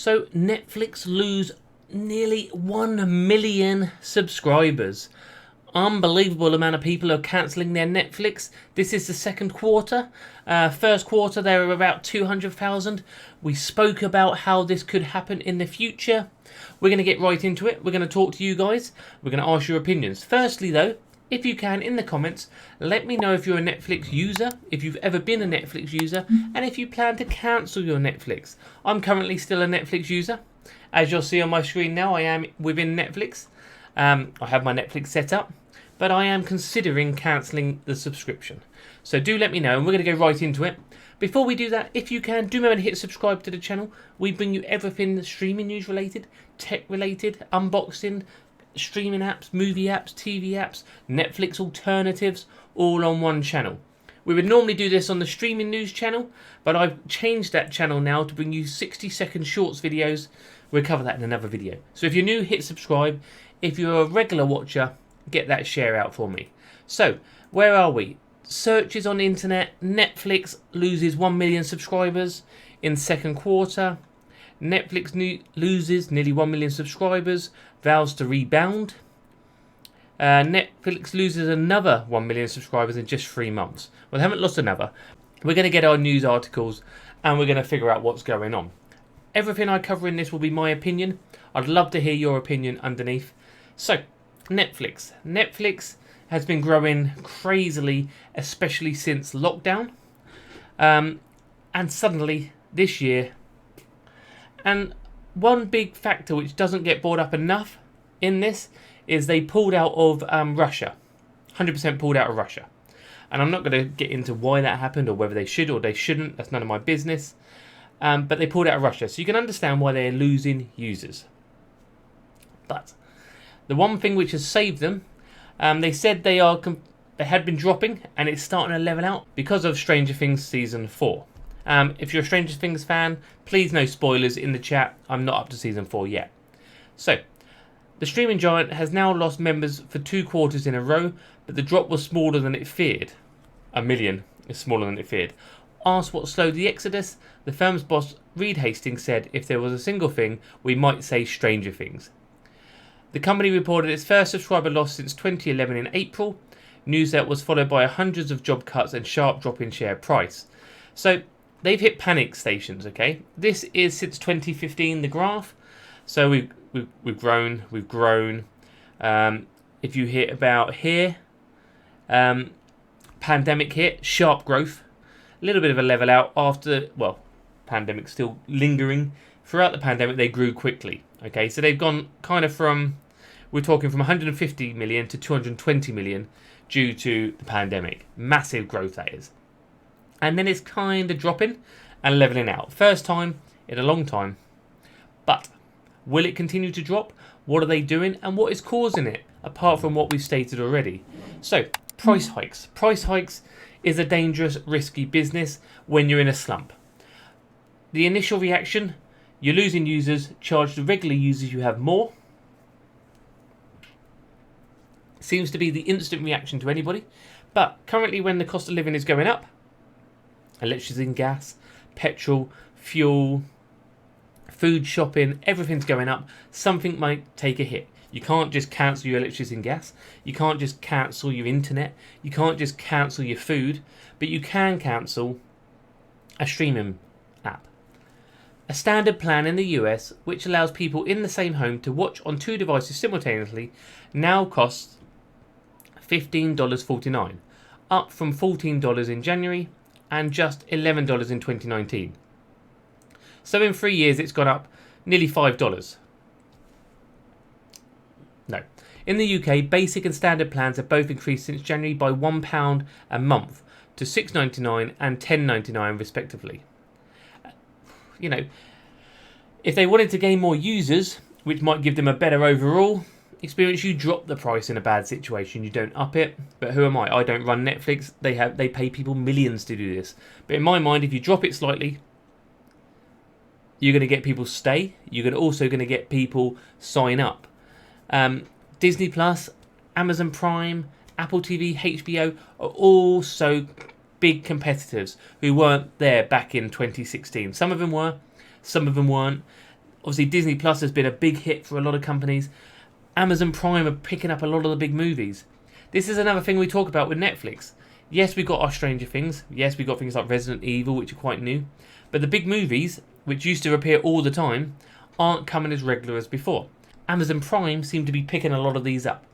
So Netflix lose nearly 1 million subscribers. Unbelievable amount of people are cancelling their Netflix. This is the second quarter. First quarter, there were about 200,000. We spoke about how this could happen in the future. We're going to get right into it. We're going to talk to you guys. We're going to ask your opinions. Firstly, though, if you can, in the comments, let me know if you're a Netflix user, if you've ever been a Netflix user, and if you plan to cancel your Netflix. I'm currently still a Netflix user. As you'll see on my screen now, I am within Netflix. I have my Netflix set up, but I am considering cancelling the subscription. So do let me know, and we're going to go right into it. Before we do that, if you can, do remember to hit subscribe to the channel. We bring you everything streaming news related, tech related, unboxing, streaming apps, movie apps, TV apps, Netflix alternatives, all on one channel. We would normally do this on the streaming news channel, but I've changed that channel now to bring you 60-second shorts videos. We'll cover that in another video. So if you're new, hit subscribe. If you're a regular watcher, get that share out for me. So, where are we? Searches on the internet. Netflix loses 1 million subscribers in second quarter. Netflix loses nearly 1 million subscribers, vows to rebound. Netflix loses another 1 million subscribers in just 3 months. Well, they haven't lost another. We're going to get our news articles and we're going to figure out what's going on. Everything I cover in this will be my opinion. I'd love to hear your opinion underneath. So, Netflix. Netflix has been growing crazily, especially since lockdown. And suddenly, this year, and one big factor which doesn't get brought up enough in this is they pulled out of Russia. 100% pulled out of Russia. And I'm not going to get into why that happened or whether they should or they shouldn't. That's none of my business. But they pulled out of Russia. So you can understand why they're losing users. But the one thing which has saved them, they said they had been dropping and it's starting to level out because of Stranger Things Season 4. If you're a Stranger Things fan, please no spoilers in the chat. I'm not up to Season 4 yet. So, the streaming giant has now lost members for 2 quarters in a row, but the drop was smaller than it feared. 1 million is smaller than it feared. Asked what slowed the exodus, the firm's boss Reed Hastings said, if there was a single thing, we might say Stranger Things. The company reported its first subscriber loss since 2011 in April, news that was followed by hundreds of job cuts and sharp drop in share price. So, they've hit panic stations, okay? This is since 2015, the graph. So we've grown. If you hit about here, pandemic hit, sharp growth. A little bit of a level out after, well, pandemic still lingering. Throughout the pandemic, they grew quickly, okay? So they've gone kind of from, we're talking from 150 million to 220 million due to the pandemic. Massive growth, that is. And then it's kind of dropping and leveling out. First time in a long time. But will it continue to drop? What are they doing? And what is causing it? Apart from what we've stated already. So, price hikes. Price hikes is a dangerous, risky business when you're in a slump. The initial reaction, you're losing users. Charge the regular users you have more. Seems to be the instant reaction to anybody. But currently when the cost of living is going up, electricity and gas, petrol, fuel, food shopping, everything's going up. Something might take a hit. You can't just cancel your electricity and gas. You can't just cancel your internet. You can't just cancel your food. But you can cancel a streaming app. A standard plan in the US, which allows people in the same home to watch on 2 devices simultaneously, now costs $15.49, up from $14 in January and just $11 in 2019. So in 3 years, it's gone up nearly $5. No. In the UK, basic and standard plans have both increased since January by £1 a month to $6.99 and $10.99 respectively. You know, if they wanted to gain more users, which might give them a better overall experience, you drop the price in a bad situation. You don't up it. But who am I? I don't run Netflix. They pay people millions to do this. But in my mind, if you drop it slightly, you're going to get people stay. You're also going to get people sign up. Disney Plus, Amazon Prime, Apple TV, HBO are all so big competitors who weren't there back in 2016. Some of them were, some of them weren't. Obviously, Disney Plus has been a big hit for a lot of companies. Amazon Prime are picking up a lot of the big movies. This is another thing we talk about with Netflix. Yes, we got our Stranger Things. Yes, we got things like Resident Evil, which are quite new. But the big movies, which used to appear all the time, aren't coming as regular as before. Amazon Prime seem to be picking a lot of these up.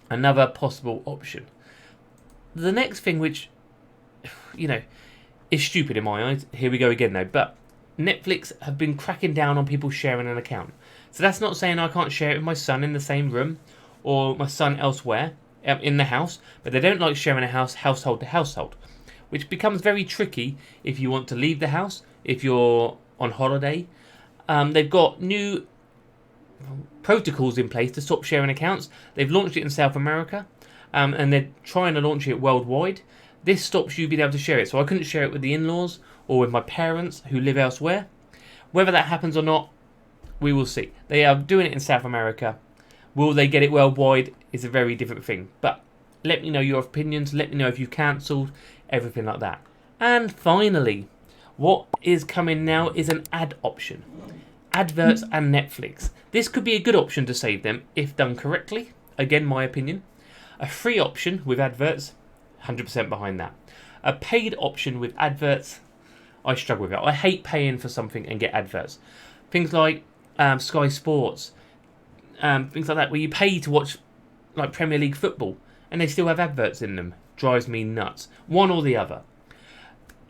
Another possible option. The next thing, which, is stupid in my eyes. Here we go again though. But Netflix have been cracking down on people sharing an account. So that's not saying I can't share it with my son in the same room or my son elsewhere in the house, but they don't like sharing a household to household, which becomes very tricky if you want to leave the house, if you're on holiday. They've got new protocols in place to stop sharing accounts. They've launched it in South America, and they're trying to launch it worldwide. This stops you being able to share it. So I couldn't share it with the in-laws or with my parents who live elsewhere. Whether that happens or not, we will see. They are doing it in South America. Will they get it worldwide is a very different thing. But let me know your opinions. Let me know if you've cancelled, everything like that. And finally, what is coming now is an ad option. Adverts and Netflix. This could be a good option to save them if done correctly. Again, my opinion. A free option with adverts, 100% behind that. A paid option with adverts, I struggle with it. I hate paying for something and get adverts. Things like Sky Sports, things like that, where you pay to watch like Premier League football and they still have adverts in them. Drives me nuts. One or the other.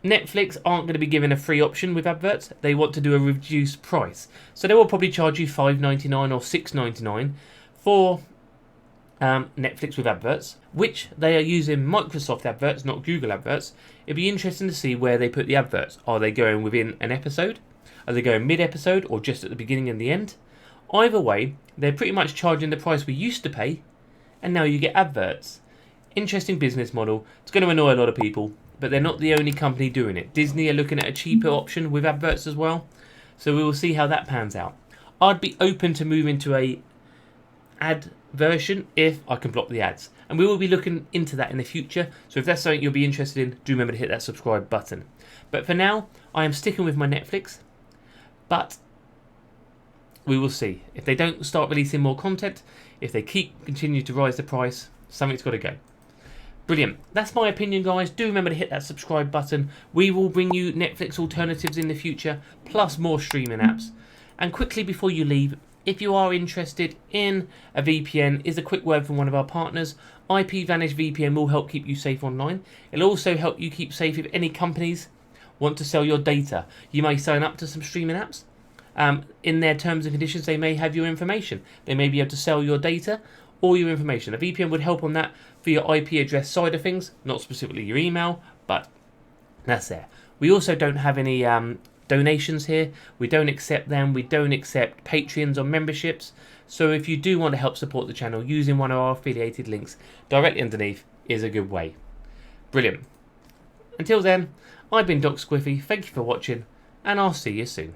Netflix aren't going to be given a free option with adverts. They want to do a reduced price. So they will probably charge you $5.99 or $6.99 for Netflix with adverts, which they are using Microsoft adverts, not Google adverts. It'd be interesting to see where they put the adverts. Are they going within an episode? Are they going mid-episode or just at the beginning and the end? Either way, they're pretty much charging the price we used to pay, and now you get adverts. Interesting business model. It's going to annoy a lot of people, but they're not the only company doing it. Disney are looking at a cheaper option with adverts as well, so we will see how that pans out. I'd be open to moving to a ad version if I can block the ads, and we will be looking into that in the future. So if that's something you'll be interested in, do remember to hit that subscribe button. But for now, I am sticking with my Netflix, but we will see. If they don't start releasing more content, if they continue to rise the price, something's got to go. Brilliant. That's my opinion, guys. Do remember to hit that subscribe button. We will bring you Netflix alternatives in the future, plus more streaming apps. And quickly before you leave, if you are interested in a VPN, is a quick word from one of our partners. IPVanish VPN will help keep you safe online. It'll also help you keep safe if any companies want to sell your data. You may sign up to some streaming apps. In their terms and conditions, they may have your information. They may be able to sell your data or your information. A VPN would help on that for your IP address side of things, not specifically your email, but that's there. We also don't have any donations here. We don't accept them. We don't accept Patreons or memberships. So if you do want to help support the channel, using one of our affiliated links directly underneath is a good way. Brilliant. Until then, I've been Doc Squiffy. Thank you for watching, and I'll see you soon.